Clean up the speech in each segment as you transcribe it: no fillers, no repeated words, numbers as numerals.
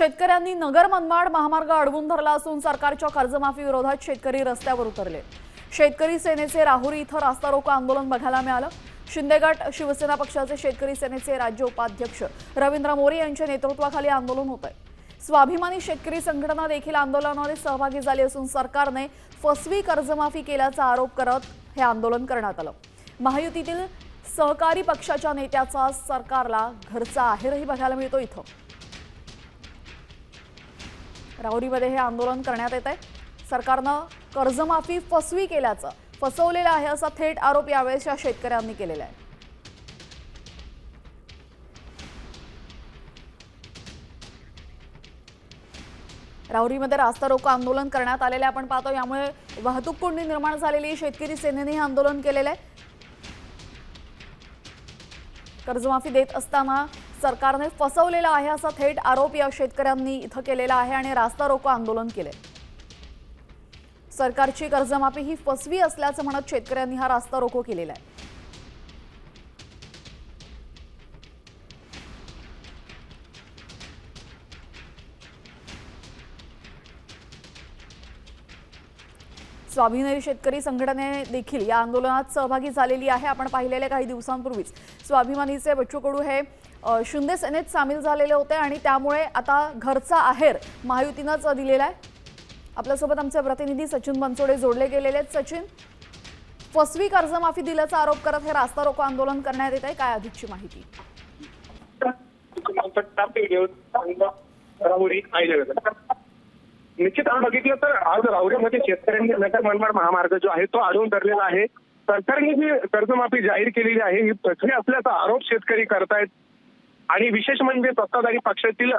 शेतकऱ्यांनी नगर मनमाड महामार्ग अडवून धरला असून सरकारच्या कर्जमाफी विरोधात शेतकरी रस्त्यावर उतरले। शेतकरी सेनेचे राहुरी इथं रास्ता रोको आंदोलन बघायला मिळालं। शिंदे गट शिवसेना पक्षाचे शेतकरी सेनेचे राज्य उपाध्यक्ष रवींद्र मोरे यांच्या नेतृत्वाखाली आंदोलन होत आहे। स्वाभिमानी शेतकरी संघटना देखील आंदोलनामध्ये सहभागी झाली असून सरकारने फसवी कर्जमाफी केल्याचा आरोप करत हे आंदोलन करण्यात आलं। महायुतीतील सहकारी पक्षाच्या नेत्याचा सरकारला घरचा आहेरही बघायला मिळतो। इथं राहुरीमध्ये हे आंदोलन करण्यात येत आहे। सरकारनं कर्जमाफी फसवी केल्याचं फसवलेलं आहे असा थेट आरोप यावेळेस या शेतकऱ्यांनी केलेला आहे। राहुरीमध्ये रास्ता रोको आंदोलन करण्यात आलेले आपण पाहतो। यामुळे वाहतूक कोंडी निर्माण झालेली शेतकरी सेनेने हे आंदोलन केलेलं आहे। कर्जमाफी देत असताना सरकारने फसवलेला आहे असा थेट आरोप या शेतकऱ्यांनी इथं केलेला आहे आणि रास्ता रोको आंदोलन केले। सरकारची कर्जमाफी ही फसवी असल्याचं म्हणत शेतकऱ्यांनी हा रास्ता रोको केलेला आहे। स्वाभिमानी शेतकरी संघटनेने देखील या आंदोलनात सहभागी झालेली आहे। आपण पाहिलेले काही दिवसांपूर्वीच स्वाभिमानीचे बच्चू कडू हे शिंदे सेनेत सामील झालेले होते आणि त्यामुळे आता घरचा आहेर महायुतीनंच दिलेला आहे। आपल्यासोबत आमचे प्रतिनिधी सचिन बनसोडे जोडले गेलेले आहेत। सचिन, फसवी कर्जमाफी दिल्याचा आरोप करत हे रास्ता रोको आंदोलन करण्यात येत आहे, काय अधिकची माहिती? निश्चित आपण बघितलं तर आज राहुरीमध्ये शेतकऱ्यांनी नगर मनमाड महामार्ग जो आहे तो अडवून धरलेला आहे। सरकारने जी कर्जमाफी जाहीर केलेली आहे ही फसवी असल्याचा आरोप शेतकरी करतायत आणि विशेष म्हणजे सत्ताधारी पक्षातील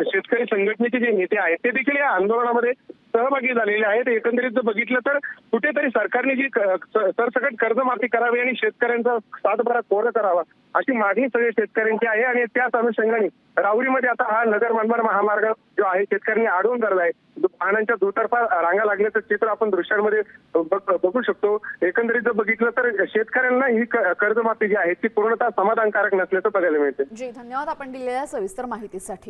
शेतकरी संघटनेचे जे नेते आहेत ते देखील या आंदोलनामध्ये सहभागी झालेले आहेत। एकंदरीत जर बघितलं तर कुठेतरी सरकारने जी सरसकट कर्जमाफी करावी आणि शेतकऱ्यांचा सातबारा कोरा करावा अशी मागणी सगळ्या शेतकऱ्यांची आहे आणि त्याच अनुषंगाने राहुरीमध्ये आता हा नगर मनमाड महामार्ग जो आहे शेतकऱ्यांनी अडवून धरला आहे। वाहनांच्या दुतर्फा रांगा लागल्याचं चित्र आपण दृश्यांमध्ये बघू शकतो। एकंदरीत जर बघितलं तर शेतकऱ्यांना ही कर्जमाफी जी आहे ती पूर्णतः समाधानकारक नसल्याचं बघायला मिळते। जी, धन्यवाद आपण दिलेल्या सविस्तर माहितीसाठी।